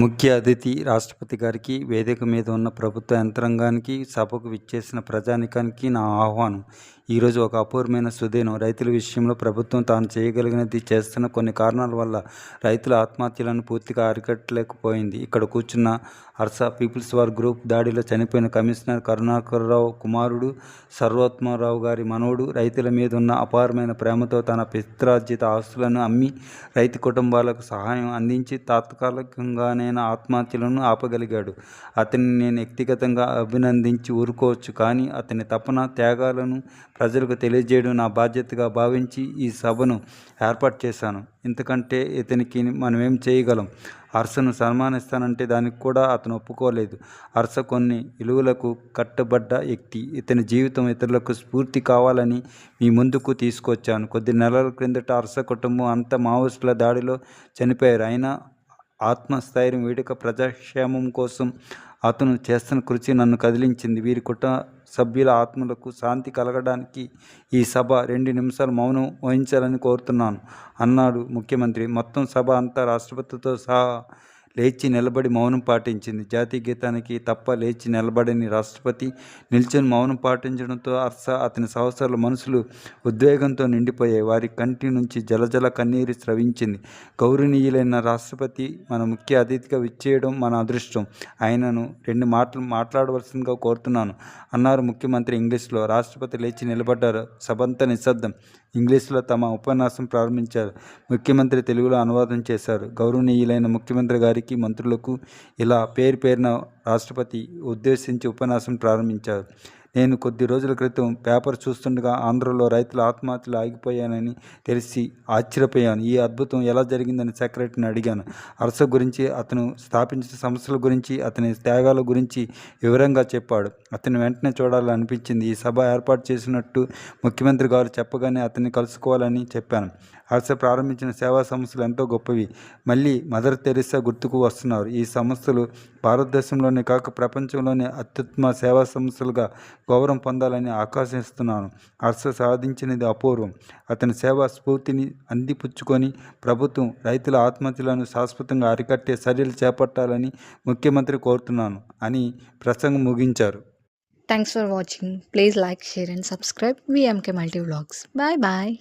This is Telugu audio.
ముఖ్య అతిథి రాష్ట్రపతి గారికి, వేదిక మీద ఉన్న ప్రభుత్వ యంత్రాంగానికి, సభకు విచ్చేసిన ప్రజానీకానికి నా ఆహ్వానం. ఈరోజు ఒక అపూర్వమైన సుదినం. రైతుల విషయంలో ప్రభుత్వం తాను చేయగలిగినది చేస్తున్న కొన్ని కారణాల వల్ల రైతుల ఆత్మహత్యలను పూర్తిగా అరికట్టలేకపోయింది. ఇక్కడ కూర్చున్న హర్ష పీపుల్స్ వార్ గ్రూప్ దాడిలో చనిపోయిన కమిషనర్ కరుణాకర్రావు కుమారుడు, సర్వోత్తమరావు గారి మనవడు రైతుల మీద ఉన్న అపారమైన ప్రేమతో తన పిత్రార్జిత ఆస్తులను అమ్మి రైతు కుటుంబాలకు సహాయం అందించి తాత్కాలికంగానైనా ఆత్మహత్యలను ఆపగలిగాడు. అతన్ని నేను వ్యక్తిగతంగా అభినందించి ఊరుకోవచ్చు, కానీ అతని తపన, త్యాగాలను ప్రజలకు తెలియజేయడం నా బాధ్యతగా భావించి ఈ సభను ఏర్పాటు చేశాను. ఇంతకంటే ఇతనికి మనమేం చేయగలం? హర్షను సన్మానిస్తానంటే దానికి కూడా అతను ఒప్పుకోలేదు. హర్ష కొన్ని విలువలకు కట్టుబడ్డ వ్యక్తి. ఇతని జీవితం ఇతరులకు స్ఫూర్తి కావాలని మీ ముందుకు తీసుకొచ్చాను. కొద్ది నెలల క్రిందట హర్ష కుటుంబం అంతా మావోయిస్టుల దాడిలో చనిపోయారు. అయినా ఆత్మస్థైర్యం వీడక ప్రజాక్షేమం కోసం అతను చేస్తున్న కృషి నన్ను కదిలించింది. వీరి కుటుంబ సభ్యుల ఆత్మలకు శాంతి కలగడానికి ఈ సభ 2 నిమిషాలు మౌనం వహించాలని కోరుతున్నాను అన్నాడు ముఖ్యమంత్రి. మొత్తం సభ అంతా రాష్ట్రపతితో సహా లేచి నిలబడి మౌనం పాటించింది. జాతీయ గీతానికి తప్ప లేచి నిలబడని రాష్ట్రపతి నిల్చొని మౌనం పాటించడంతో హర్ష, అతని సహచరుల మనసులు ఉద్వేగంతో నిండిపోయాయి. వారి కంటి నుంచి జలజల కన్నీరు స్రవించింది. గౌరవనీయులైన రాష్ట్రపతి మన ముఖ్య అతిథిగా విచ్చేయడం మన అదృష్టం. ఆయనను 2 మాటలు మాట్లాడవలసిందిగా కోరుతున్నాను అన్నారు ముఖ్యమంత్రి ఇంగ్లీష్లో. రాష్ట్రపతి లేచి నిలబడ్డారు. సభంతా నిశ్శబ్దం. ఇంగ్లీష్లో తమ ఉపన్యాసం ప్రారంభించారు. ముఖ్యమంత్రి తెలుగులో అనువాదం చేశారు. గౌరవనీయులైన ముఖ్యమంత్రి గారికి, మంత్రులకు ఇలా పేరు పేరున రాష్ట్రపతి ఉద్దేశించి ఉపన్యాసం ప్రారంభించారు. నేను కొద్ది రోజుల క్రితం పేపర్ చూస్తుండగా ఆంధ్రలో రైతుల ఆత్మహత్యలు ఆగిపోయానని తెలిసి ఆశ్చర్యపోయాను. ఈ అద్భుతం ఎలా జరిగిందని సెక్రటరీని అడిగాను. హర్ష గురించి, అతను స్థాపించిన సంస్థల గురించి, అతని త్యాగాల గురించి వివరంగా చెప్పాడు. అతను వెంటనే చూడాలని అనిపించింది. ఈ సభ ఏర్పాటు చేసినట్టు ముఖ్యమంత్రి గారు చెప్పగానే అతన్ని కలుసుకోవాలని చెప్పాను. హర్ష ప్రారంభించిన సేవా సంస్థలు ఎంతో గొప్పవి. మళ్ళీ మదర్ తెరెసా గుర్తుకు వస్తున్నారు. ఈ సంస్థలు భారతదేశంలోనే కాక ప్రపంచంలోనే అత్యుత్తమ సేవా సంస్థలుగా గౌరవం పొందాలని ఆకాంక్షిస్తున్నాను. హర్ష సాధించినది అపూర్వం. అతని సేవా స్ఫూర్తిని అందిపుచ్చుకొని ప్రభుత్వం రైతుల ఆత్మహత్యలను శాశ్వతంగా అరికట్టే చర్యలు చేపట్టాలని ముఖ్యమంత్రి కోరుతున్నాను అని ప్రసంగం ముగించారు. Thanks for watching. Please like, share and subscribe VMK Multi Vlogs. Bye bye.